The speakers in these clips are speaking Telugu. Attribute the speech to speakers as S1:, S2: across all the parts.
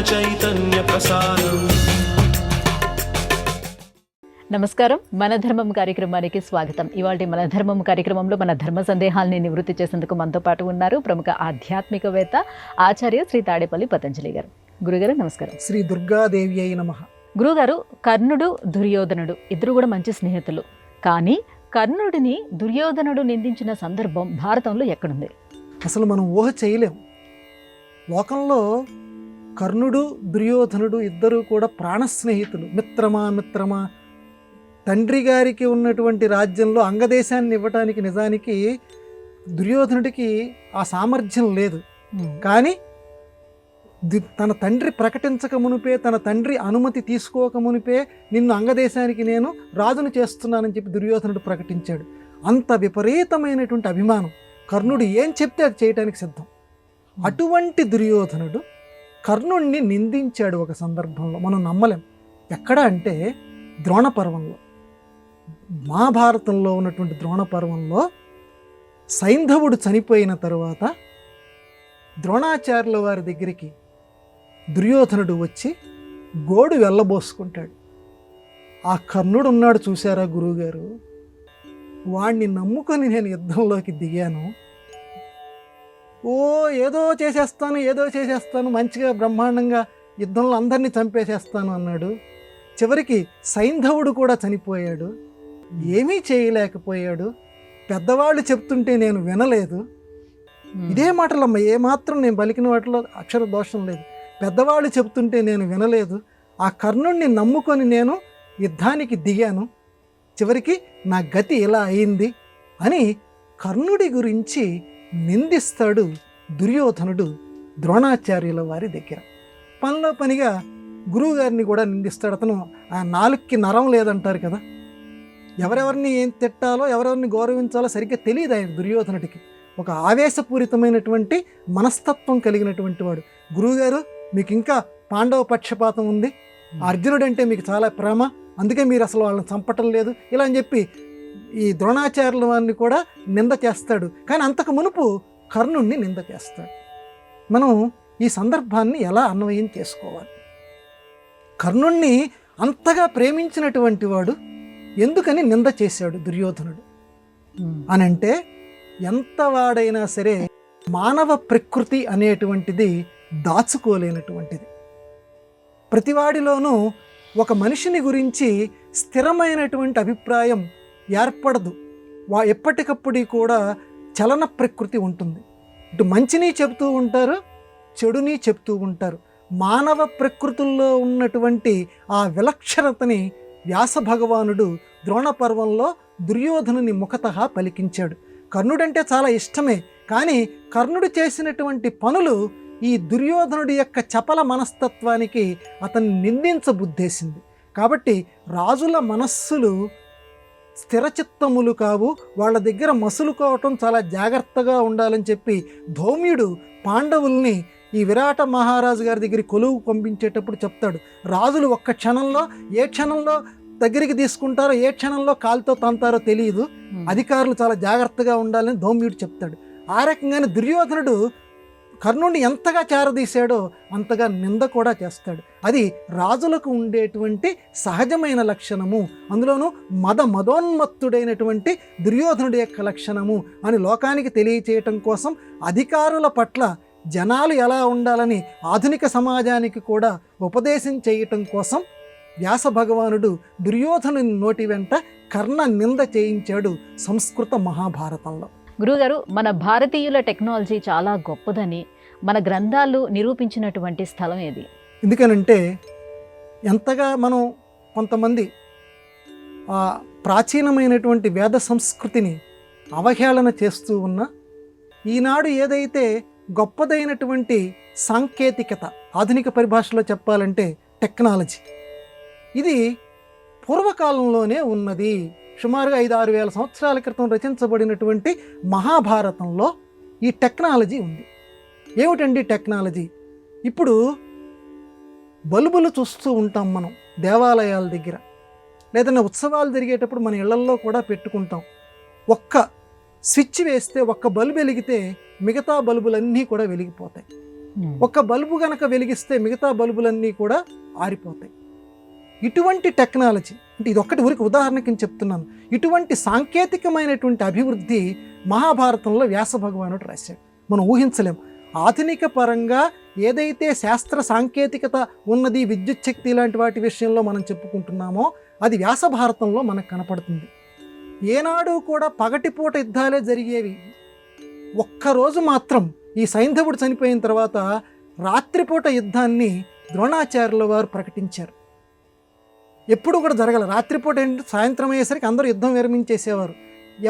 S1: చైతన్య ప్రసారం.
S2: నమస్కారం, మన ధర్మం కార్యక్రమానికి స్వాగతం. ఇవాళ మన ధర్మం కార్యక్రమంలో మన ధర్మ సందేహాల్ని నివృత్తి చేసేందుకు మనతో పాటు ఉన్నారు ప్రముఖ ఆధ్యాత్మికవేత్త ఆచార్య శ్రీ తాడేపల్లి పతంజలి గారు. గురుగారు నమస్కారం.
S3: శ్రీ దుర్గాదేవి అయి నమః.
S2: గురుగారు, కర్ణుడు దుర్యోధనుడు ఇద్దరు కూడా మంచి స్నేహితులు. కానీ కర్ణుడిని దుర్యోధనుడు నిందించిన సందర్భం భారతంలో ఎక్కడుంది?
S3: అసలు మనం ఊహ చేయలేం. లోకంలో కర్ణుడు దుర్యోధనుడు ఇద్దరు కూడా ప్రాణ స్నేహితులు. మిత్రమా తండ్రి గారికి ఉన్నటువంటి రాజ్యంలో అంగదేశాన్ని ఇవ్వటానికి నిజానికి దుర్యోధనుడికి ఆ సామర్థ్యం లేదు. కానీ తన తండ్రి ప్రకటించక మునిపే, తన తండ్రి అనుమతి తీసుకోక మునిపే నిన్ను అంగదేశానికి నేను రాజును చేస్తున్నానని చెప్పి దుర్యోధనుడు ప్రకటించాడు. అంత విపరీతమైనటువంటి అభిమానం. కర్ణుడు ఏం చెప్తే అది చేయటానికి సిద్ధం. అటువంటి దుర్యోధనుడు కర్ణుడిని నిందించాడు ఒక సందర్భంలో. మనం నమ్మలేం. ఎక్కడ అంటే ద్రోణ పర్వంలో, మహాభారతంలో ఉన్నటువంటి ద్రోణ పర్వంలో సైంధవుడు చనిపోయిన తరువాత ద్రోణాచార్యుల వారి దగ్గరికి దుర్యోధనుడు వచ్చి గోడు వెళ్ళబోసుకుంటాడు. ఆ కర్ణుడు ఉన్నాడు చూశారా గురువుగారు, వాణ్ణి నమ్ముకొని నేను యుద్ధంలోకి దిగాను. ఏదో చేసేస్తాను, మంచిగా బ్రహ్మాండంగా యుద్ధంలో అందరినీ చంపేసేస్తాను అన్నాడు. చివరికి సైంధవుడు కూడా చనిపోయాడు. ఏమీ చేయలేకపోయాడు. పెద్దవాళ్ళు చెప్తుంటే నేను వినలేదు. ఇదే మాటలమ్మ, ఏమాత్రం నేను పలికిన వాటిలో అక్షర దోషం లేదు. పెద్దవాళ్ళు చెప్తుంటే నేను వినలేదు. ఆ కర్ణుడిని నమ్ముకొని నేను యుద్ధానికి దిగాను. చివరికి నా గతి ఇలా అయింది అని కర్ణుడి గురించి నిందిస్తాడు దుర్యోధనుడు ద్రోణాచార్యుల వారి దగ్గర. పనిలో పనిగా గురువుగారిని కూడా నిందిస్తాడు. అతను ఆ నాలుగుకి నరం లేదంటారు కదా, ఎవరెవరిని ఏం తిట్టాలో ఎవరెవరిని గౌరవించాలో సరిగ్గా తెలియదు ఆయన దుర్యోధనుడికి. ఒక ఆవేశపూరితమైనటువంటి మనస్తత్వం కలిగినటువంటి వాడు. గురువుగారు, మీకు ఇంకా పాండవ పక్షపాతం ఉంది, అర్జునుడు అంటే మీకు చాలా ప్రేమ, అందుకే మీరు అసలు వాళ్ళని చంపటం లేదు ఇలా అని చెప్పి ఈ ద్రోణాచార్యుల వారిని కూడా నింద చేస్తాడు. కానీ అంతకు మునుపు కర్ణుణ్ణి నింద చేస్తాడు. మనం ఈ సందర్భాన్ని ఎలా అన్వయం చేసుకోవాలి? కర్ణుణ్ణి అంతగా ప్రేమించినటువంటి వాడు ఎందుకని నింద చేశాడు దుర్యోధనుడు అనంటే, ఎంత వాడైనా సరే మానవ ప్రకృతి అనేటువంటిది దాచుకోలేనటువంటిది. ప్రతివాడిలోనూ ఒక మనిషిని గురించి స్థిరమైనటువంటి అభిప్రాయం ఏర్పడదు. ఎప్పటికప్పుడు కూడా చలన ప్రకృతి ఉంటుంది. ఇటు మంచిని చెబుతూ ఉంటారు, చెడుని చెప్తూ ఉంటారు. మానవ ప్రకృతుల్లో ఉన్నటువంటి ఆ విలక్షణతని వ్యాస భగవానుడు ద్రోణ పర్వంలో దుర్యోధనుని ముఖతః పలికించాడు. కర్ణుడంటే చాలా ఇష్టమే, కానీ కర్ణుడు చేసినటువంటి పనులు ఈ దుర్యోధనుడి యొక్క చపల మనస్తత్వానికి అతన్ని నిందించబుద్ధేసింది. కాబట్టి రాజుల మనస్సులు స్థిరచిత్తములు కావు, వాళ్ళ దగ్గర మసులుకోవటం చాలా జాగ్రత్తగా ఉండాలని చెప్పి ధౌమ్యుడు పాండవుల్ని ఈ విరాట మహారాజు గారి దగ్గరికి కొలువు పంపించేటప్పుడు చెప్తాడు. రాజులు ఒక్క క్షణంలో ఏ క్షణంలో దగ్గరికి తీసుకుంటారో ఏ క్షణంలో కాలుతో తంతారో తెలియదు, అధికారులు చాలా జాగ్రత్తగా ఉండాలని ధౌమ్యుడు చెప్తాడు. ఆ రకంగానే దుర్యోధనుడు కర్ణుడిని ఎంతగా చేరదీశాడో అంతగా నింద కూడా చేస్తాడు. అది రాజులకు ఉండేటువంటి సహజమైన లక్షణము, అందులోనూ మదోన్మత్తుడైనటువంటి దుర్యోధనుడి యొక్క లక్షణము అని లోకానికి తెలియచేయటం కోసం, అధికారుల పట్ల జనాలు ఎలా ఉండాలని ఆధునిక సమాజానికి కూడా ఉపదేశం చేయటం కోసం వ్యాస భగవానుడు దుర్యోధనుని నోటి వెంట కర్ణ నింద చేయించాడు సంస్కృత మహాభారతంలో.
S2: గురువుగారు, మన భారతీయుల టెక్నాలజీ చాలా గొప్పదని మన గ్రంథాలు నిరూపించినటువంటి స్థలం ఏది?
S3: ఎందుకనంటే ఎంతగా మనం కొంతమంది ప్రాచీనమైనటువంటి వేద సంస్కృతిని అవహేళన చేస్తూ ఉన్నా, ఈనాడు ఏదైతే గొప్పదైనటువంటి సాంకేతికత, ఆధునిక పరిభాషలో చెప్పాలంటే టెక్నాలజీ, ఇది పూర్వకాలంలోనే ఉన్నది. సుమారుగా 5-6 వేల సంవత్సరాల క్రితం రచించబడినటువంటి మహాభారతంలో ఈ టెక్నాలజీ ఉంది. ఏమిటండి టెక్నాలజీ? ఇప్పుడు బల్బులు చూస్తూ ఉంటాం మనం దేవాలయాల దగ్గర, లేదన్నా ఉత్సవాలు జరిగేటప్పుడు మన ఇళ్లల్లో కూడా పెట్టుకుంటాం. ఒక్క స్విచ్ వేస్తే, ఒక్క బల్బు వెలిగితే మిగతా బల్బులన్నీ కూడా వెలిగిపోతాయి. ఒక బల్బు గనక వెలిగిస్తే మిగతా బల్బులన్నీ కూడా ఆరిపోతాయి. ఇటువంటి టెక్నాలజీ అంటే ఇది ఒక్కటి ఊరికి ఉదాహరణకి నేను చెప్తున్నాను. ఇటువంటి సాంకేతికమైనటువంటి అభివృద్ధి మహాభారతంలో వ్యాస భగవానుడు రాశాడు. మనం ఊహించలేం. ఆధునిక పరంగా ఏదైతే శాస్త్ర సాంకేతికత ఉన్నది, విద్యుత్ శక్తి లాంటి వాటి విషయంలో మనం చెప్పుకుంటున్నామో అది వ్యాస భారతంలో మనకు కనపడుతుంది. ఏనాడు కూడా పగటిపూట యుద్ధాలే జరిగేవి. ఒక్కరోజు మాత్రం ఈ సైంధవుడు చనిపోయిన తర్వాత రాత్రిపూట యుద్ధాన్ని ద్రోణాచార్యుల వారు ప్రకటించారు. ఎప్పుడు కూడా జరగల. రాత్రిపూట ఏంటంటే సాయంత్రం అయ్యేసరికి అందరూ యుద్ధం విరమించేసేవారు,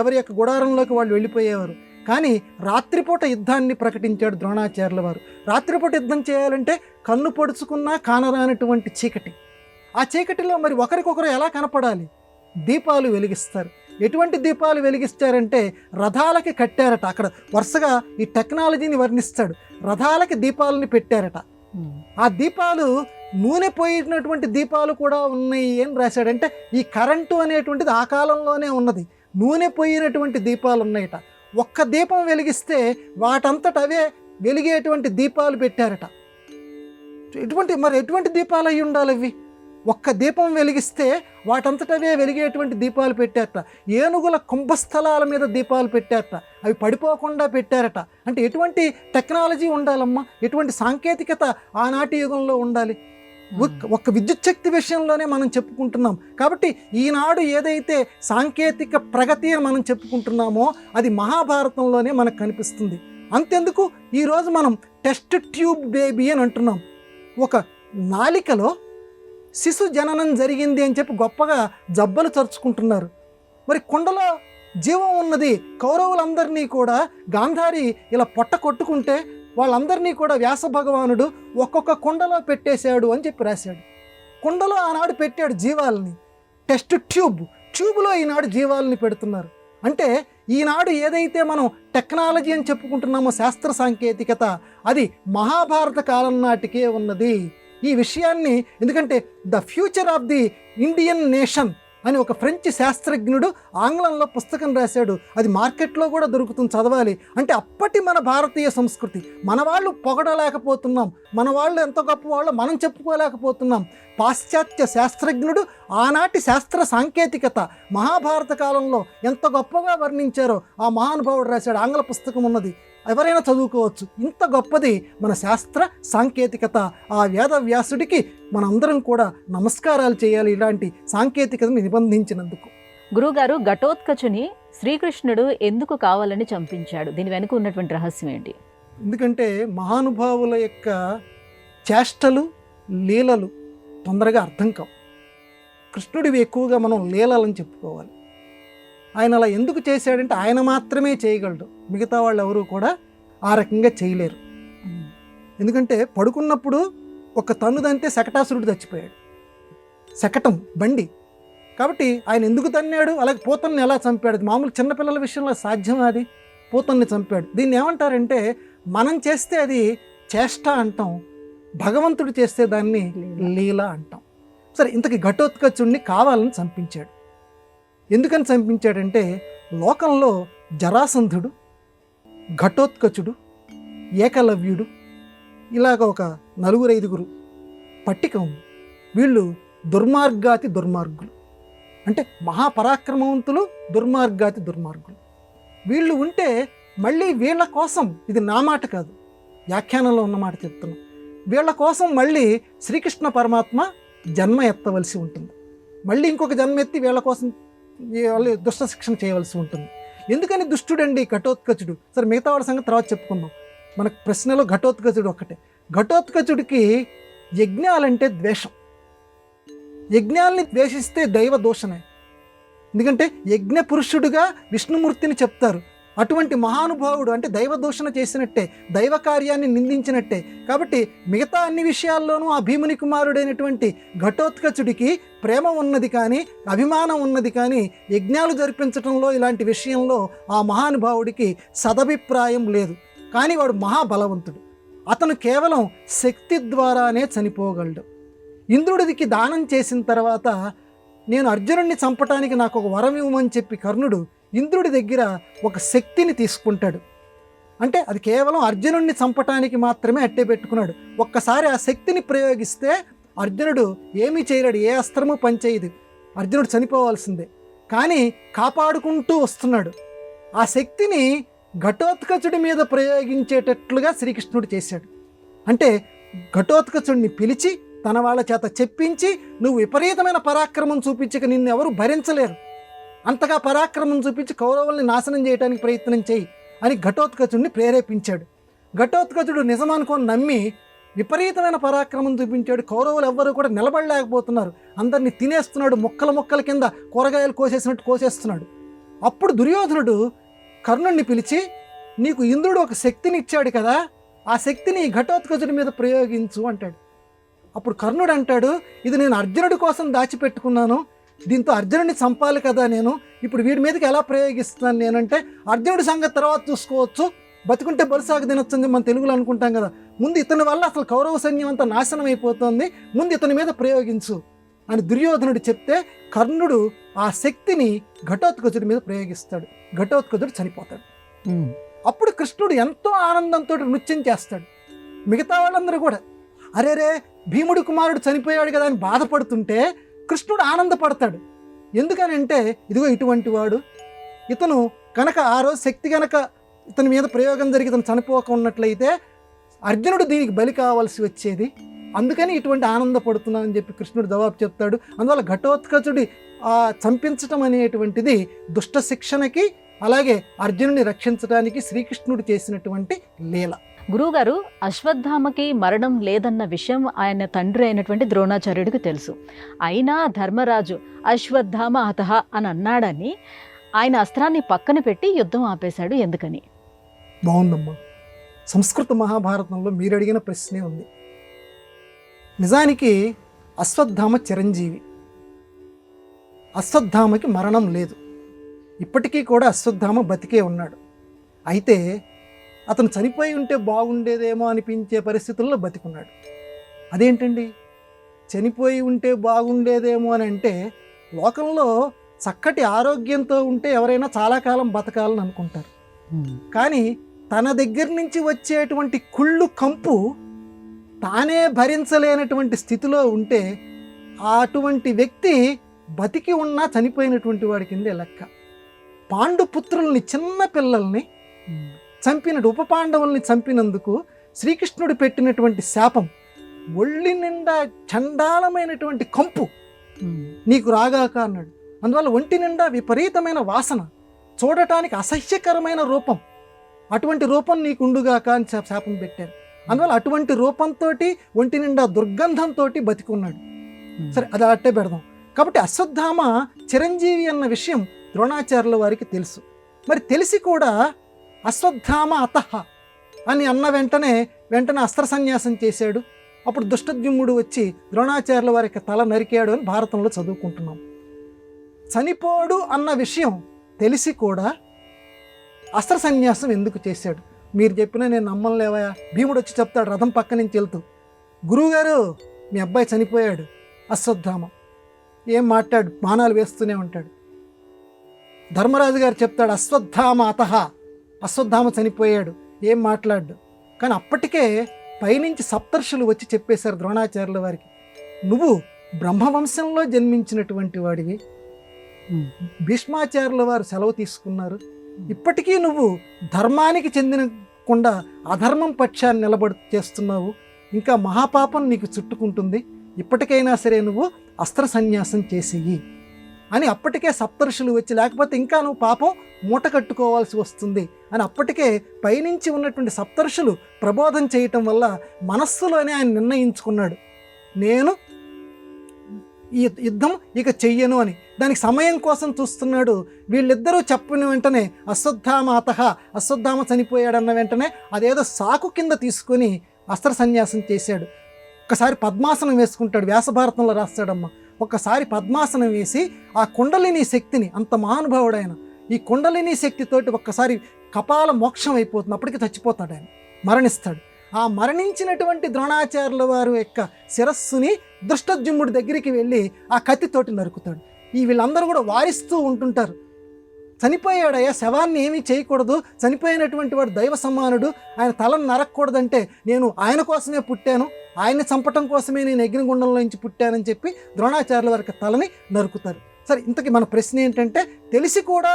S3: ఎవరి యొక్క గుడారంలోకి వాళ్ళు వెళ్ళిపోయేవారు. కానీ రాత్రిపూట యుద్ధాన్ని ప్రకటించాడు ద్రోణాచార్యుల వారు. రాత్రిపూట యుద్ధం చేయాలంటే కన్ను పొడుచుకున్నా కానరానటువంటి చీకటి. ఆ చీకటిలో మరి ఒకరికొకరు ఎలా కనపడాలి? దీపాలు వెలిగిస్తారు. ఎటువంటి దీపాలు వెలిగిస్తారంటే రథాలకి కట్టారట. అక్కడ వరుసగా ఈ టెక్నాలజీని వర్ణిస్తాడు. రథాలకి దీపాలని పెట్టారట. ఆ దీపాలు నూనె పోయినటువంటి దీపాలు కూడా ఉన్నాయి అని రాశాడంటే ఈ కరెంటు అనేటువంటిది ఆ కాలంలోనే ఉన్నది. నూనె పోయినటువంటి దీపాలు ఉన్నాయట. ఒక్క దీపం వెలిగిస్తే వాటంతట అవే వెలిగేటువంటి దీపాలు పెట్టారట. ఎటువంటి దీపాలు అయి ఉండాలి అవి? ఒక్క దీపం వెలిగిస్తే వాటంతటవే వెలిగేటువంటి దీపాలు పెట్టారట. ఏనుగుల కుంభస్థలాల మీద దీపాలు పెట్టారట. అవి పడిపోకుండా పెట్టారట. అంటే ఎటువంటి టెక్నాలజీ ఉండాలమ్మా, ఎటువంటి సాంకేతికత ఆనాటి యుగంలో ఉండాలి. ఒక్క విద్యుత్ శక్తి విషయంలోనే మనం చెప్పుకుంటున్నాం. కాబట్టి ఈనాడు ఏదైతే సాంకేతిక ప్రగతి అని మనం చెప్పుకుంటున్నామో అది మహాభారతంలోనే మనకు కనిపిస్తుంది. అంతెందుకు ఈరోజు మనం టెస్ట్ ట్యూబ్ బేబీ అని అంటున్నాం. ఒక నాలికలో శిశు జననం జరిగింది అని చెప్పి గొప్పగా జబ్బలు చరుచుకుంటున్నారు. మరి కుండలో జీవం ఉన్నది. కౌరవులందరినీ కూడా గాంధారి ఇలా పొట్ట కొట్టుకుంటే వాళ్ళందరినీ కూడా వ్యాస భగవానుడు ఒక్కొక్క కుండలో పెట్టేశాడు అని చెప్పి రాశాడు. కుండలో ఆనాడు పెట్టాడు జీవాలని. టెస్ట్ ట్యూబ్లో ఈనాడు జీవాలని పెడుతున్నారు. అంటే ఈనాడు ఏదైతే మనం టెక్నాలజీ అని చెప్పుకుంటున్నామో శాస్త్ర సాంకేతికత అది మహాభారత కాలం నాటికే ఉన్నది. ఈ విషయాన్ని ఎందుకంటే the future of the Indian nation అని ఒక ఫ్రెంచ్ శాస్త్రజ్ఞుడు ఆంగ్లంలో పుస్తకం రాశాడు. అది మార్కెట్లో కూడా దొరుకుతుంది, చదవాలి. అంటే అప్పటి మన భారతీయ సంస్కృతి మన వాళ్ళు పొగడలేకపోతున్నాం, మన వాళ్ళు ఎంత గొప్ప వాళ్ళు మనం చెప్పుకోలేకపోతున్నాం. పాశ్చాత్య శాస్త్రజ్ఞుడు ఆనాటి శాస్త్ర సాంకేతికత మహాభారత కాలంలో ఎంత గొప్పగా వర్ణించారో ఆ మహానుభావుడు రాశాడు. ఆంగ్ల పుస్తకం ఉన్నది, ఎవరైనా చదువుకోవచ్చు. ఇంత గొప్పది మన శాస్త్ర సాంకేతికత. ఆ వేదవ్యాసుడికి మనందరం కూడా నమస్కారాలు చేయాలి ఇలాంటి సాంకేతికతను నిబంధించినందుకు.
S2: గురువుగారు, ఘటోత్కచుని శ్రీకృష్ణుడు ఎందుకు కావాలని చంపించాడు? దీని వెనుక ఉన్నటువంటి రహస్యం ఏంటి?
S3: ఎందుకంటే మహానుభావుల యొక్క చేష్టలు లీలలు తొందరగా అర్థం కావు. కృష్ణుడివి ఎక్కువగా మనం లీలలని చెప్పుకోవాలి. ఆయన అలా ఎందుకు చేశాడంటే ఆయన మాత్రమే చేయగలడు, మిగతా వాళ్ళు ఎవరు కూడా ఆ రకంగా చేయలేరు. ఎందుకంటే పడుకున్నప్పుడు ఒక తన్నుదంతే శకటాసురుడు చచ్చిపోయాడు. శకటం బండి. కాబట్టి ఆయన ఎందుకు తన్నాడు? అలాగే పూతన్ని ఎలా చంపాడు? మామూలు చిన్నపిల్లల విషయంలో సాధ్యం, అది పూతన్ని చంపాడు. దీన్ని ఏమంటారంటే మనం చేస్తే అది చేష్ట అంటాం, భగవంతుడు చేస్తే దాన్ని లీల అంటాం. సరే, ఇంతకీ ఘటోత్కచుడిని కావాలని చంపించాడు. ఎందుకని చంపించాడంటే లోకంలో జరాసంధుడు, ఘటోత్కచుడు, ఏకలవ్యుడు ఇలాగ ఒక 4-5 పట్టిక ఉంది. వీళ్ళు దుర్మార్గాతి దుర్మార్గులు, అంటే మహాపరాక్రమవంతులు, దుర్మార్గాతి దుర్మార్గులు. వీళ్ళు ఉంటే మళ్ళీ వీళ్ళ కోసం, ఇది నా మాట కాదు, వ్యాఖ్యానంలో ఉన్న మాట చెప్తున్నాం, వీళ్ళ కోసం మళ్ళీ శ్రీకృష్ణ పరమాత్మ జన్మ ఎత్తవలసి ఉంటుంది. మళ్ళీ ఇంకొక జన్మ ఎత్తి వీళ్ళ కోసం వాళ్ళు దుష్ట శిక్షణ చేయవలసి ఉంటుంది. ఎందుకని దుష్టుడండి ఘటోత్కచుడు? సరే, మిగతా వాళ్ళ సంగతి తర్వాత చెప్పుకుందాం. మనకు ప్రశ్నలో ఘటోత్కచుడు ఒక్కటే. ఘటోత్కచుడికి యజ్ఞాలంటే ద్వేషం. యజ్ఞాలని ద్వేషిస్తే దైవ దోషమే. ఎందుకంటే యజ్ఞ పురుషుడుగా విష్ణుమూర్తిని చెప్తారు. అటువంటి మహానుభావుడు అంటే దైవ దూషణ చేసినట్టే, దైవ కార్యాన్ని నిందించినట్టే. కాబట్టి మిగతా అన్ని విషయాల్లోనూ ఆ భీముని కుమారుడైనటువంటి ఘటోత్కచుడికి ప్రేమ ఉన్నది కానీ, అభిమానం ఉన్నది కానీ, యజ్ఞాలు జరిపించడంలో ఇలాంటి విషయంలో ఆ మహానుభావుడికి సదభిప్రాయం లేదు. కానీ వాడు మహాబలవంతుడు. అతను కేవలం శక్తి ద్వారానే చనిపోగలడు. ఇంద్రుడికి దానం చేసిన తర్వాత నేను అర్జునుడిని చంపటానికి నాకు ఒక వరం ఇవ్వమని చెప్పి కర్ణుడు ఇంద్రుడి దగ్గర ఒక శక్తిని తీసుకుంటాడు. అంటే అది కేవలం అర్జునుడిని చంపటానికి మాత్రమే అట్టే పెట్టుకున్నాడు. ఒక్కసారి ఆ శక్తిని ప్రయోగిస్తే అర్జునుడు ఏమీ చేయలేడు, ఏ అస్త్రము పనిచేయదు, అర్జునుడు చనిపోవాల్సిందే. కానీ కాపాడుకుంటూ వస్తున్నాడు. ఆ శక్తిని ఘటోత్కచుడి మీద ప్రయోగించేటట్లుగా శ్రీకృష్ణుడు చేశాడు. అంటే ఘటోత్కచుడిని పిలిచి తన వాళ్ళ చేత చెప్పించి, నువ్వు విపరీతమైన పరాక్రమం చూపించక నిన్ను ఎవరు భరించలేరు, అంతగా పరాక్రమం చూపించి కౌరవుల్ని నాశనం చేయడానికి ప్రయత్నం చేయి అని ఘటోత్కచుడిని ప్రేరేపించాడు. ఘటోత్కచుడు నిజమనుకొని నమ్మి విపరీతమైన పరాక్రమం చూపించాడు. కౌరవులు ఎవ్వరూ కూడా నిలబడలేకపోతున్నారు, అందరినీ తినేస్తున్నాడు, మొక్కల కింద కూరగాయలు కోసేసినట్టు కోసేస్తున్నాడు. అప్పుడు దుర్యోధనుడు కర్ణుడిని పిలిచి, నీకు ఇంద్రుడు ఒక శక్తిని ఇచ్చాడు కదా, ఆ శక్తిని ఘటోత్కచుడి మీద ప్రయోగించు అంటాడు. అప్పుడు కర్ణుడు అంటాడు, ఇది నేను అర్జునుడి కోసం దాచిపెట్టుకున్నాను, దీంతో అర్జునుడిని చంపాలి కదా నేను, ఇప్పుడు వీడి మీదకి ఎలా ప్రయోగిస్తున్నాను నేనంటే, అర్జునుడి సంగతి తర్వాత చూసుకోవచ్చు, బతుకుంటే బరుసాగు తినొచ్చింది మన తెలుగులో అనుకుంటాం కదా, ముందు ఇతని వల్ల అసలు కౌరవ సైన్యం అంతా నాశనం అయిపోతుంది, ముందు ఇతని మీద ప్రయోగించు అని దుర్యోధనుడు చెప్తే కర్ణుడు ఆ శక్తిని ఘటోత్కచుడి మీద ప్రయోగిస్తాడు. ఘటోత్కచుడు చనిపోతాడు. అప్పుడు కృష్ణుడు ఎంతో ఆనందంతో నృత్యం చేస్తాడు. మిగతా వాళ్ళందరూ కూడా అరేరే భీముడి కుమారుడు చనిపోయాడు కదా అని బాధపడుతుంటే కృష్ణుడు ఆనందపడతాడు. ఎందుకనంటే ఇదిగో ఇటువంటి వాడు, ఇతను కనుక ఆ రోజు శక్తి కనుక ఇతని మీద ప్రయోగం జరిగి ఇతను చనిపోక ఉన్నట్లయితే అర్జునుడు దీనికి బలి కావాల్సి వచ్చేది, అందుకని ఇటువంటి ఆనందపడుతున్నానని చెప్పి కృష్ణుడు జవాబు చెప్తాడు. అందువల్ల ఘటోత్కచుడి చంపించటం అనేటువంటిది దుష్ట శిక్షణకి, అలాగే అర్జునుడిని రక్షించడానికి శ్రీకృష్ణుడు చేసినటువంటి లీల.
S2: గురువుగారు, అశ్వత్థామకి మరణం లేదన్న విషయం ఆయన తండ్రి అయినటువంటి ద్రోణాచార్యుడికి తెలుసు. అయినా ధర్మరాజు అశ్వత్థామ హతః అని అన్నాడని ఆయన అస్త్రాన్ని పక్కన పెట్టి యుద్ధం ఆపేశాడు, ఎందుకని?
S3: బాగుందమ్మా. సంస్కృత మహాభారతంలో మీరు అడిగిన ప్రశ్నే ఉంది. నిజానికి అశ్వత్థామ చిరంజీవి, అశ్వత్థామకి మరణం లేదు, ఇప్పటికీ కూడా అశ్వత్థామ బతికే ఉన్నాడు. అయితే అతను చనిపోయి ఉంటే బాగుండేదేమో అనిపించే పరిస్థితుల్లో బతికున్నాడు. అదేంటండి, చనిపోయి ఉంటే బాగుండేదేమో అని అంటే, లోకంలో చక్కటి ఆరోగ్యంతో ఉంటే ఎవరైనా చాలా కాలం బతకాలని అనుకుంటారు. కానీ తన దగ్గర నుంచి వచ్చేటువంటి కుళ్ళు కంపు తానే భరించలేనటువంటి స్థితిలో ఉంటే అటువంటి వ్యక్తి బతికి ఉన్నా చనిపోయినటువంటి వాడి కిందే లెక్క. పాండుపుత్రుల్ని, చిన్న పిల్లల్ని చంపినట్టు, ఉప పాండవుల్ని చంపినందుకు శ్రీకృష్ణుడు పెట్టినటువంటి శాపం, ఒళ్ళి నిండా చండాలమైనటువంటి కంపు నీకు రాగాక అన్నాడు. అందువల్ల ఒంటి నిండా విపరీతమైన వాసన, చూడటానికి అసహ్యకరమైన రూపం, అటువంటి రూపం నీకు ఉండుగాక అని శాపం పెట్టారు. అందువల్ల అటువంటి రూపంతో, ఒంటి నిండా దుర్గంధంతో బతికున్నాడు. సరే, అది అట్టే పెడదాం. కాబట్టి అశ్వత్థామ చిరంజీవి అన్న విషయం ద్రోణాచార్యుల వారికి తెలుసు. మరి తెలిసి కూడా అశ్వత్థామ అతః అని అన్న వెంటనే అస్త్ర సన్యాసం చేశాడు. అప్పుడు దుష్టద్యుమ్నుడు వచ్చి ద్రోణాచార్యుల వారికి తల నరికాడు అని భారతంలో చదువుకుంటున్నాం. చనిపోడు అన్న విషయం తెలిసి కూడా అస్త్ర సన్యాసం ఎందుకు చేశాడు? మీరు చెప్పినా నేను నమ్మలేవయా. భీముడు వచ్చి చెప్తాడు రథం పక్క నుంచి వెళ్తూ, గురువుగారు మీ అబ్బాయి చనిపోయాడు. అశ్వత్థామ ఏం మాట్లాడు, బాణాలు వేస్తూనే ఉంటాడు. ధర్మరాజు గారు చెప్తాడు అశ్వత్థామ అతః, అశ్వత్థామ చనిపోయాడు, ఏం మాట్లాడు. కానీ అప్పటికే పైనుంచి సప్తర్షులు వచ్చి చెప్పేశారు ద్రోణాచార్యుల వారికి, నువ్వు బ్రహ్మవంశంలో జన్మించినటువంటి వాడివి, భీష్మాచార్యుల వారు సెలవు తీసుకున్నారు, ఇప్పటికీ నువ్వు ధర్మానికి చెందినకుండా అధర్మం పక్షాన్ని నిలబడి చేస్తున్నావు, ఇంకా మహాపాపం నీకు చుట్టుకుంటుంది, ఇప్పటికైనా సరే నువ్వు అస్త్ర సన్యాసం చేసేయి అని అప్పటికే సప్తర్షులు వచ్చి, లేకపోతే ఇంకా నువ్వు పాపం మూట కట్టుకోవాల్సి వస్తుంది అని అప్పటికే పైనుంచి ఉన్నటువంటి సప్తర్షులు ప్రబోధం చేయటం వల్ల మనస్సులోనే ఆయన నిర్ణయించుకున్నాడు, నేను ఈ యుద్ధం ఇక చెయ్యను అని. దానికి సమయం కోసం చూస్తున్నాడు. వీళ్ళిద్దరూ చెప్పిన వెంటనే అశ్వత్థామ అతః, అశ్వత్థామ చనిపోయాడన్న వెంటనే అదేదో సాకు కింద తీసుకొని అస్త్ర సన్యాసం చేశాడు. ఒక్కసారి పద్మాసనం వేసుకుంటాడు, వ్యాసభారతంలో రాస్తాడమ్మ. ఒక్కసారి పద్మాసనం వేసి ఆ కుండలిని శక్తిని, అంత మహానుభావుడైన ఈ కుండలిని శక్తితోటి ఒక్కసారి కపాల మోక్షం అయిపోతుంది, అప్పటికి చచ్చిపోతాడు ఆయన, మరణిస్తాడు. ఆ మరణించినటువంటి ద్రోణాచార్యుల వారు యొక్క శిరస్సుని దుష్టద్యుమ్నుడి దగ్గరికి వెళ్ళి ఆ కత్తితోటి నరుకుతాడు. వీళ్ళందరూ కూడా వారిస్తూ ఉంటుంటారు, చనిపోయాడయ్యా, శవాన్ని ఏమీ చేయకూడదు, చనిపోయినటువంటి వాడు దైవ సమానుడు, ఆయన తలను నరకూడదంటే నేను ఆయన కోసమే పుట్టాను, ఆయన్ని చంపటం కోసమే నేను అగ్నిగుండంలో నుంచి పుట్టానని చెప్పి ద్రోణాచార్యుల వారికి తలని నరుకుతారు. సరే, ఇంతకీ మన ప్రశ్న ఏంటంటే, తెలిసి కూడా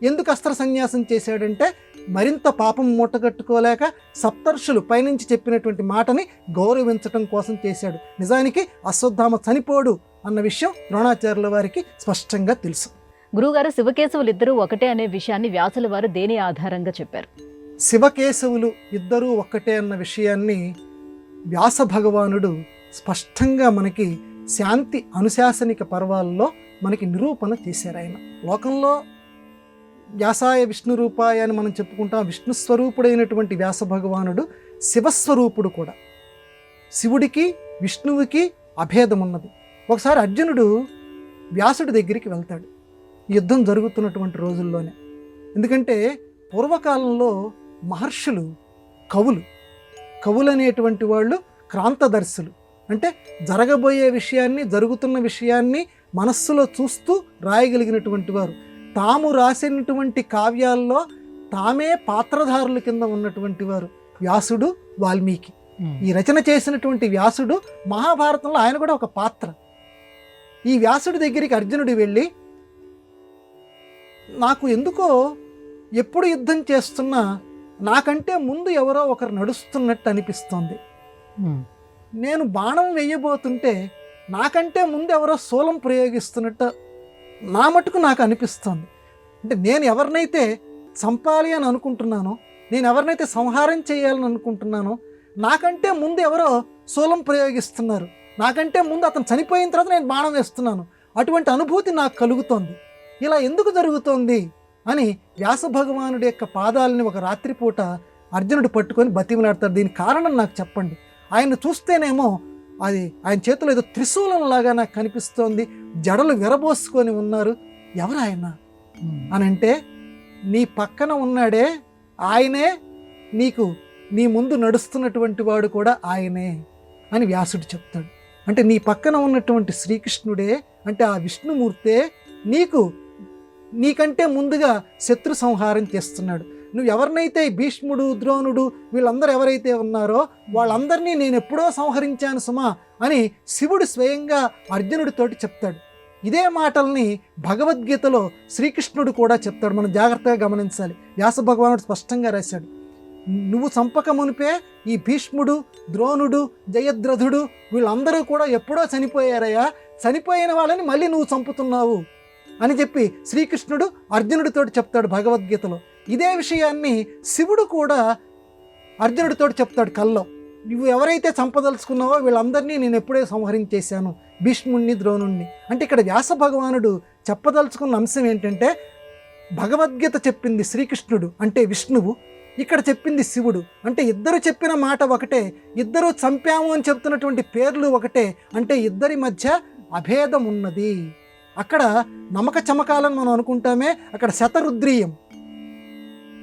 S3: ఎందుకు అస్త్ర సన్యాసం చేశాడంటే మరింత పాపం మూటగట్టుకోలేక సప్తర్షులు పైనుంచి చెప్పినటువంటి మాటని గౌరవించటం కోసం చేశాడు. నిజానికి అశ్వత్థామ చనిపోడు అన్న విషయం ద్రోణాచార్యుల వారికి స్పష్టంగా తెలుసు.
S2: గురువుగారు, శివకేశవులు ఇద్దరూ ఒకటే అనే విషయాన్ని వ్యాసుల వారు దేని ఆధారంగా చెప్పారు?
S3: శివకేశవులు ఇద్దరూ ఒక్కటే అన్న విషయాన్ని వ్యాస భగవానుడు స్పష్టంగా మనకి శాంతి అనుశాసనిక పర్వాల్లో మనకి నిరూపణ చేశారు. ఆయన లోకంలో వ్యాసాయ విష్ణు రూపాయ అని మనం చెప్పుకుంటాం. విష్ణు స్వరూపుడైనటువంటి వ్యాస భగవానుడు శివస్వరూపుడు కూడా. శివుడికి విష్ణువుకి అభేదం ఉన్నది. ఒకసారి అర్జునుడు వ్యాసుడి దగ్గరికి వెళ్తాడు, యుద్ధం జరుగుతున్నటువంటి రోజుల్లోనే. ఎందుకంటే పూర్వకాలంలో మహర్షులు కవులు అనేటువంటి వాళ్ళు క్రాంతదర్శులు. అంటే జరగబోయే విషయాన్ని, జరుగుతున్న విషయాన్ని మనస్సులో చూస్తూ రాయగలిగినటువంటి వారు. తాము రాసినటువంటి కావ్యాల్లో తామే పాత్రధారుల కింద ఉన్నటువంటి వారు వ్యాసుడు, వాల్మీకి. ఈ రచన చేసినటువంటి వ్యాసుడు మహాభారతంలో ఆయన కూడా ఒక పాత్ర. ఈ వ్యాసుడి దగ్గరికి అర్జునుడు వెళ్ళి, నాకు ఎందుకో ఎప్పుడు యుద్ధం చేస్తున్నా నాకంటే ముందు ఎవరో ఒకరు నడుస్తున్నట్టు అనిపిస్తోంది. నేను బాణం వేయబోతుంటే నాకంటే ముందు ఎవరో శూలం ప్రయోగిస్తున్నట్టు నా మటుకు నాకు అనిపిస్తోంది. అంటే నేను ఎవరినైతే చంపాలి అని అనుకుంటున్నానో, నేను ఎవరినైతే సంహారం చేయాలని అనుకుంటున్నానో, నాకంటే ముందు ఎవరో శూలం ప్రయోగిస్తున్నారు, నాకంటే ముందు అతను చనిపోయిన తర్వాత నేను బాణం వేస్తున్నాను. అటువంటి అనుభూతి నాకు కలుగుతోంది. ఇలా ఎందుకు జరుగుతోంది అని వ్యాస భగవానుడి యొక్క పాదాలని ఒక రాత్రిపూట అర్జునుడు పట్టుకొని బతిమలాడతాడు. దీని కారణం నాకు చెప్పండి. ఆయన చూస్తేనేమో అది ఆయన చేతిలో ఏదో త్రిశూలంలాగా నాకు కనిపిస్తోంది, జడలు విరబోసుకొని ఉన్నారు. ఎవరు ఆయన అని అంటే, నీ పక్కన ఉన్నాడే ఆయనే, నీకు నీ ముందు నడుస్తున్నటువంటి వాడు కూడా ఆయనే అని వ్యాసుడు చెప్తాడు. అంటే నీ పక్కన ఉన్నటువంటి శ్రీకృష్ణుడే, అంటే ఆ విష్ణుమూర్తే నీకంటే ముందుగా శత్రు సంహారం చేస్తున్నాడు. నువ్వు ఎవరినైతే భీష్ముడు, ద్రోణుడు వీళ్ళందరూ ఎవరైతే ఉన్నారో వాళ్ళందరినీ నేను ఎప్పుడో సంహరించాను సుమా అని శివుడు స్వయంగా అర్జునుడితోటి చెప్తాడు. ఇదే మాటల్ని భగవద్గీతలో శ్రీకృష్ణుడు కూడా చెప్తాడు. మనం జాగ్రత్తగా గమనించాలి. వ్యాస భగవానుడు స్పష్టంగా రాశాడు, నువ్వు చంపక మునిపే ఈ భీష్ముడు, ద్రోణుడు, జయద్రథుడు వీళ్ళందరూ కూడా ఎప్పుడో చనిపోయారయ్యా, చనిపోయిన వాళ్ళని మళ్ళీ నువ్వు చంపుతున్నావు అని చెప్పి శ్రీకృష్ణుడు అర్జునుడితో చెప్తాడు భగవద్గీతలో. ఇదే విషయాన్ని శివుడు కూడా అర్జునుడితో చెప్తాడు కల్లో, నువ్వు ఎవరైతే చంపదలుచుకున్నావో వీళ్ళందరినీ నేను ఎప్పుడే సంహరించేశాను, భీష్ముణ్ణి, ద్రోణుణ్ణి. అంటే ఇక్కడ వ్యాస భగవానుడు చెప్పదలుచుకున్న అంశం ఏంటంటే, భగవద్గీత చెప్పింది శ్రీకృష్ణుడు అంటే విష్ణువు, ఇక్కడ చెప్పింది శివుడు. అంటే ఇద్దరు చెప్పిన మాట ఒకటే, ఇద్దరు చంపాము అని చెప్తున్నటువంటి పేర్లు ఒకటే. అంటే ఇద్దరి మధ్య అభేదం ఉన్నది. అక్కడ నమక చమకాలను మనం అనుకుంటామే, అక్కడ శతరుద్రీయం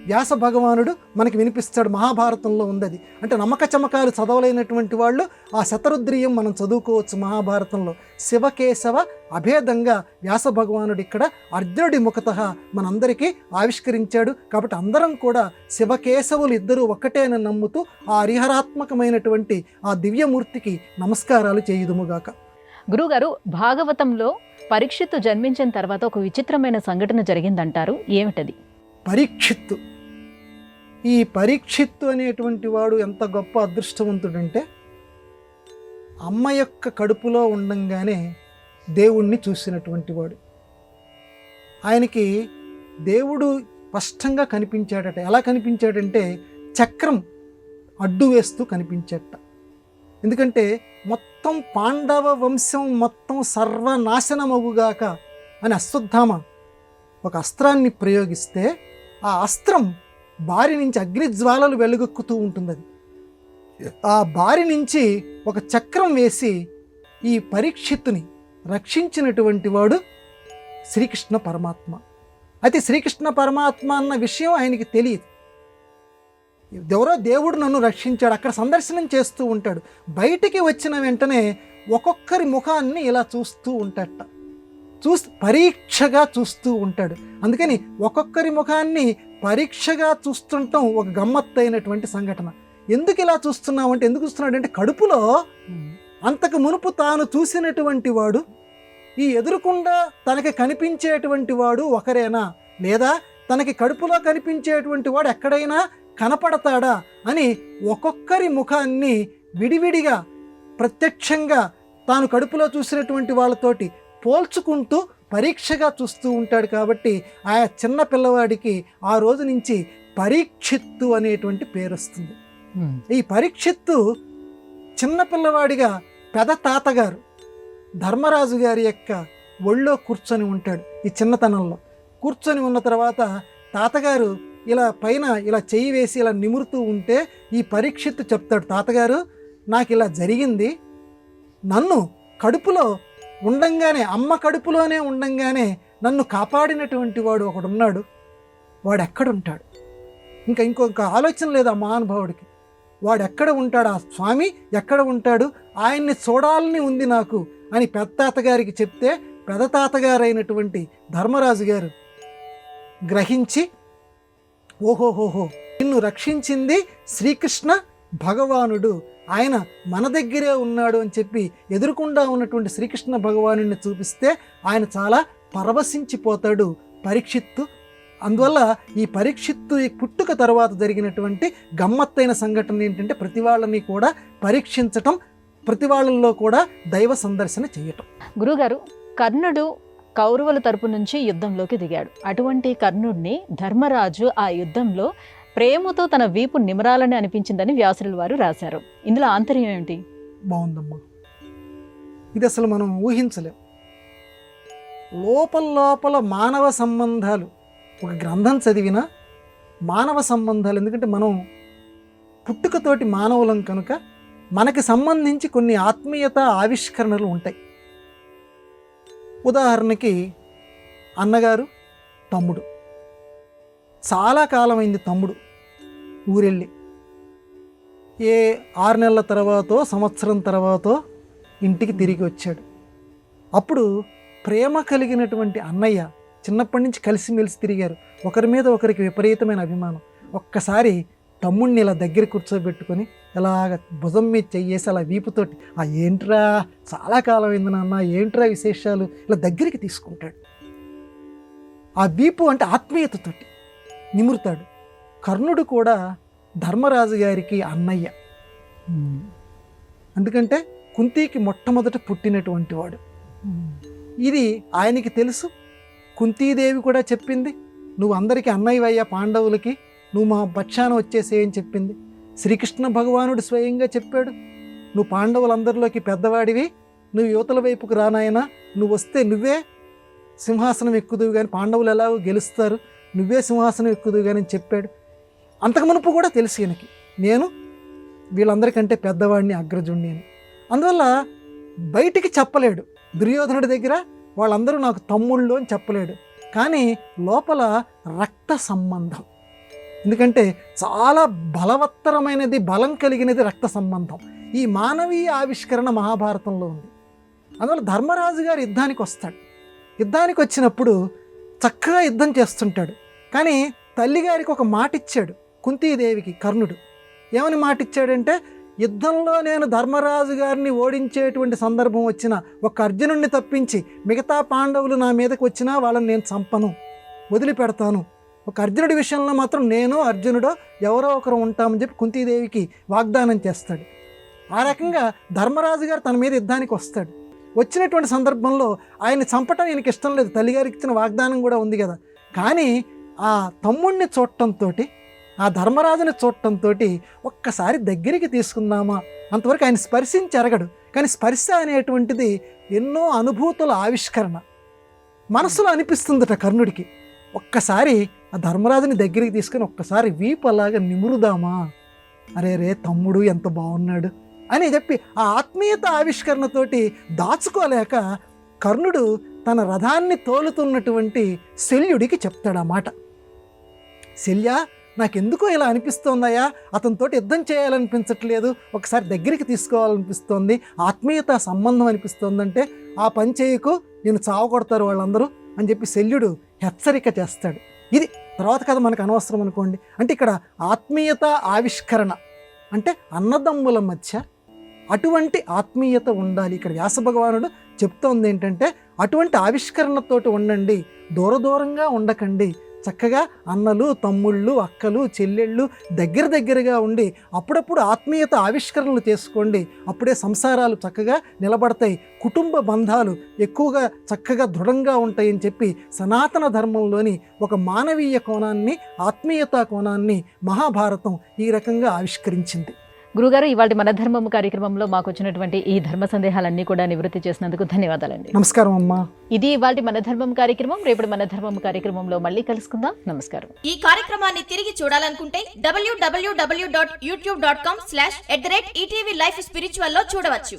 S3: వ్యాస భగవానుడు మనకి వినిపిస్తాడు. మహాభారతంలో ఉంది. అంటే నమ్మక చమకాలు చదవలేనటువంటి వాళ్ళు ఆ శతరుద్రీయం మనం చదువుకోవచ్చు మహాభారతంలో. శివకేశవ అభేదంగా వ్యాస భగవానుడు ఇక్కడ అర్జునుడి ముఖతః మనందరికీ ఆవిష్కరించాడు. కాబట్టి అందరం కూడా శివకేశవులు ఇద్దరూ ఒక్కటేనని నమ్ముతూ ఆ హరిహరాత్మకమైనటువంటి ఆ దివ్యమూర్తికి నమస్కారాలు చేయుదుముగాక.
S2: గురుగారు, భాగవతంలో పరీక్షిత్తు జన్మించిన తర్వాత ఒక విచిత్రమైన సంఘటన జరిగిందంటారు, ఏమిటది?
S3: పరీక్షిత్తు. ఈ పరీక్షిత్తు అనేటువంటి వాడు ఎంత గొప్ప అదృష్టవంతుడంటే, అమ్మ యొక్క కడుపులో ఉండంగానే దేవుణ్ణి చూసినటువంటి వాడు. ఆయనకి దేవుడు స్పష్టంగా కనిపించాడట. ఎలా కనిపించాడంటే చక్రం అడ్డు వేస్తూ కనిపించాడట. ఎందుకంటే మొత్తం పాండవ వంశం మొత్తం సర్వనాశనమవుగాక అని అశ్వత్థామ ఒక అస్త్రాన్ని ప్రయోగిస్తే ఆ అస్త్రం బారి నుంచి అగ్నిజ్వాలలు వెలుగెక్కుతూ ఉంటుంది. అది ఆ బారి నుంచి ఒక చక్రం వేసి ఈ పరీక్షిత్తుని రక్షించినటువంటి వాడు శ్రీకృష్ణ పరమాత్మ. అయితే శ్రీకృష్ణ పరమాత్మ అన్న విషయం ఆయనకి తెలియదు. ఎవరో దేవుడు నన్ను రక్షించాడు, అక్కడ సందర్శనం చేస్తూ ఉంటాడు. బయటికి వచ్చిన వెంటనే ఒక్కొక్కరి ముఖాన్ని ఇలా చూస్తూ ఉంటాడట. పరీక్షగా చూస్తూ ఉంటాడు. అందుకని ఒక్కొక్కరి ముఖాన్ని పరీక్షగా చూస్తుంటాం ఒక గమ్మత్తైనటువంటి సంఘటన. ఎందుకు ఇలా చూస్తున్నామంటే, ఎందుకు చూస్తున్నాడు అంటే, కడుపులో అంతకు మునుపు తాను చూసినటువంటి వాడు, ఈ ఎదురుకుండా తనకి కనిపించేటువంటి వాడు ఒకరేనా, లేదా తనకి కడుపులో కనిపించేటువంటి వాడు ఎక్కడైనా కనపడతాడా అని ఒక్కొక్కరి ముఖాన్ని విడివిడిగా ప్రత్యక్షంగా తాను కడుపులో చూసినటువంటి వాళ్ళతోటి పోల్చుకుంటూ పరీక్షగా చూస్తూ ఉంటాడు. కాబట్టి ఆ చిన్న పిల్లవాడికి ఆ రోజు నుంచి పరీక్షిత్తు అనేటువంటి పేరు వస్తుంది. ఈ పరీక్షిత్తు చిన్న పిల్లవాడిగా పెద తాతగారు ధర్మరాజు గారి యొక్క ఒళ్ళో కూర్చొని ఉంటాడు. ఈ చిన్నతనంలో కూర్చొని ఉన్న తర్వాత తాతగారు ఇలా పైన ఇలా చెయ్యి వేసి ఇలా నిమురుతూ ఉంటే ఈ పరీక్షిత్తు చెప్తాడు, తాతగారు నాకు ఇలా జరిగింది, నన్ను కడుపులో ఉండంగానే, అమ్మ కడుపులోనే ఉండంగానే నన్ను కాపాడినటువంటి వాడు ఒకడున్నాడు, వాడు ఎక్కడుంటాడు? ఇంకొక ఆలోచన లేదు ఆ మహానుభావుడికి. వాడు ఎక్కడ ఉంటాడు, ఆ స్వామి ఎక్కడ ఉంటాడు, ఆయన్ని చూడాలని ఉంది నాకు అని పెద్ద తాతగారికి చెప్తే, పెద్ద తాతగారైనటువంటి ధర్మరాజు గారు గ్రహించి, ఓహోహోహో నిన్ను రక్షించింది శ్రీకృష్ణ భగవానుడు, ఆయన మన దగ్గరే ఉన్నాడు అని చెప్పి ఎదురుకుండా ఉన్నటువంటి శ్రీకృష్ణ భగవానుడిని చూపిస్తే ఆయన చాలా పరవశించిపోతాడు పరీక్షిత్తు. అందువల్ల ఈ పరీక్షిత్తు ఈ పుట్టుక తర్వాత జరిగినటువంటి గమ్మత్తైన సంఘటన ఏంటంటే, ప్రతి వాళ్ళని కూడా పరీక్షించటం, ప్రతి వాళ్ళల్లో కూడా దైవ సందర్శన చేయటం.
S2: గురుగారు, కర్ణుడు కౌరవుల తరపు నుంచి యుద్ధంలోకి దిగాడు. అటువంటి కర్ణుడిని ధర్మరాజు ఆ యుద్ధంలో ప్రేమతో తన వీపు నిమరాలని అనిపించిందని వ్యాసుల వారు రాశారు. ఇందులో ఆంతర్యం ఏమిటి?
S3: బాగుందమ్మా, ఇది అసలు మనం ఊహించలేం. లోపల మానవ సంబంధాలు, ఒక గ్రంథం చదివినా మానవ సంబంధాలు, ఎందుకంటే మనం పుట్టుకతోటి మానవులం కనుక మనకి సంబంధించి కొన్ని ఆత్మీయత ఆవిష్కరణలు ఉంటాయి. ఉదాహరణకి అన్నగారు తమ్ముడు, చాలా కాలమైంది తమ్ముడు ఊరెళ్ళి, ఏ 6 నెలల తర్వాతో సంవత్సరం తర్వాతో ఇంటికి తిరిగి వచ్చాడు. అప్పుడు ప్రేమ కలిగినటువంటి అన్నయ్య, చిన్నప్పటి నుంచి కలిసిమెలిసి తిరిగారు, ఒకరి మీద ఒకరికి విపరీతమైన అభిమానం. ఒక్కసారి తమ్ముడిని ఇలా దగ్గర కూర్చోబెట్టుకొని ఇలాగ భుజం మీద చెయ్యేసి అలా వీపుతోటి, ఏంట్రా చాలా కాలం అయింది నాన్న, ఏంట్రా విశేషాలు, ఇలా దగ్గరికి తీసుకుంటాడు. ఆ వీపు అంటే ఆత్మీయతతోటి నిమురుతాడు. కర్ణుడు కూడా ధర్మరాజు గారికి అన్నయ్య, ఎందుకంటే కుంతీకి మొట్టమొదట పుట్టినటువంటి వాడు. ఇది ఆయనకి తెలుసు. కుంతీదేవి కూడా చెప్పింది, నువ్వు అందరికీ అన్నయ్యవయ్యా, పాండవులకి నువ్వు మా పక్షాన వచ్చేసేయని చెప్పింది. శ్రీకృష్ణ భగవానుడు స్వయంగా చెప్పాడు, నువ్వు పాండవులందరిలోకి పెద్దవాడివి, నువ్వు యువతల వైపుకు రానాయనా, నువ్వు వస్తే నువ్వే సింహాసనం ఎక్కుదువు కానీ, పాండవులు ఎలాగో గెలుస్తారు, నువ్వే సింహాసనం ఎక్కుదువు కానీ అని చెప్పాడు. అంతకు మునుపు కూడా తెలుసు ఈయనకి, నేను వీళ్ళందరికంటే పెద్దవాడిని, అగ్రజుణ్ణి అని. అందువల్ల బయటికి చెప్పలేడు. దుర్యోధనుడి దగ్గర వాళ్ళందరూ నాకు తమ్ముళ్ళు అని చెప్పలేడు, కానీ లోపల రక్త సంబంధం. ఎందుకంటే చాలా బలవత్తరమైనది, బలం కలిగినది రక్త సంబంధం. ఈ మానవీయ ఆవిష్కరణ మహాభారతంలో ఉంది. అందువల్ల ధర్మరాజు గారు యుద్ధానికి వస్తాడు. యుద్ధానికి వచ్చినప్పుడు చక్కగా యుద్ధం చేస్తుంటాడు. కానీ తల్లిగారికి ఒక మాట ఇచ్చాడు కుంతీదేవికి కర్ణుడు. ఏమని మాట ఇచ్చాడంటే, యుద్ధంలో నేను ధర్మరాజు గారిని ఓడించేటువంటి సందర్భం వచ్చిన ఒక అర్జునుడిని తప్పించి మిగతా పాండవులు నా మీదకి వచ్చినా వాళ్ళని నేను చంపను, వదిలిపెడతాను. ఒక అర్జునుడి విషయంలో మాత్రం నేను అర్జునుడో ఎవరో ఒకరు ఉంటామని చెప్పి కుంతీదేవికి వాగ్దానం చేస్తాడు. ఆ రకంగా ధర్మరాజు గారు తన మీద యుద్ధానికి వస్తాడు. వచ్చినటువంటి సందర్భంలో ఆయన్ని చంపటం ఈయనకి ఇష్టం లేదు, తల్లిగారికి ఇచ్చిన వాగ్దానం కూడా ఉంది కదా. కానీ ఆ తమ్ముడిని చూడటంతో, ఆ ధర్మరాజుని చూడటంతో ఒక్కసారి దగ్గరికి తీసుకుందామా, అంతవరకు ఆయన స్పర్శించి ఎరగడు. కానీ స్పర్శ అనేటువంటిది ఎన్నో అనుభూతుల ఆవిష్కరణ. మనసులో అనిపిస్తుందట కర్ణుడికి, ఒక్కసారి ఆ ధర్మరాజుని దగ్గరికి తీసుకొని ఒక్కసారి వీపు అలాగా నిమురుదామా, అరే రే తమ్ముడు ఎంత బాగున్నాడు అని చెప్పి ఆ ఆత్మీయత ఆవిష్కరణతోటి దాచుకోలేక కర్ణుడు తన రథాన్ని తోలుతున్నటువంటి శల్యుడికి చెప్తాడు ఆ మాట. శల్య, నాకు ఎందుకో ఇలా అనిపిస్తోందయ్యా, అతనితోటి యుద్ధం చేయాలనిపించట్లేదు, ఒకసారి దగ్గరికి తీసుకోవాలనిపిస్తోంది, ఆత్మీయత సంబంధం అనిపిస్తోందంటే ఆ పని చేయకు, నేను చావకొడతారు వాళ్ళందరూ అని చెప్పి శల్యుడు హెచ్చరిక చేస్తాడు. ఇది తర్వాత కథ మనకు అనవసరం అనుకోండి. అంటే ఇక్కడ ఆత్మీయత ఆవిష్కరణ అంటే అన్నదమ్ముల మధ్య అటువంటి ఆత్మీయత ఉండాలి. ఇక్కడ వ్యాస భగవానుడు చెప్తోంది ఏంటంటే అటువంటి ఆవిష్కరణతోటి ఉండండి, దూరంగా ఉండకండి, చక్కగా అన్నలు తమ్ముళ్ళు అక్కలు చెల్లెళ్ళు దగ్గరగా ఉండి అప్పుడప్పుడు ఆత్మీయత ఆవిష్కరణలు చేసుకోండి. అప్పుడే సంసారాలు చక్కగా నిలబడతాయి, కుటుంబ బంధాలు ఎక్కువగా చక్కగా దృఢంగా ఉంటాయని చెప్పి సనాతన ధర్మంలోని ఒక మానవీయ కోణాన్ని, ఆత్మీయతా కోణాన్ని మహాభారతం ఈ రకంగా ఆవిష్కరించింది.
S2: గురుగారు, ఇవాళ మన ధర్మము కార్యక్రమంలో మాకు వచ్చినటువంటి ఈ ధర్మ సందేహాలన్నీ కూడా నివృత్తి చేసినందుకు ధన్యవాదాలండి.
S3: నమస్కారం అమ్మా.
S2: ఇది ఇవాళ మన ధర్మం కార్యక్రమం. రేపటి మన ధర్మం కార్యక్రమంలో మళ్ళీ కలుసుకుందాం. నమస్కారం.
S4: ఈ కార్యక్రమాన్ని తిరిగి చూడాలనుకుంటే www.youtube.com/ETV Life Spiritual లో చూడవచ్చు.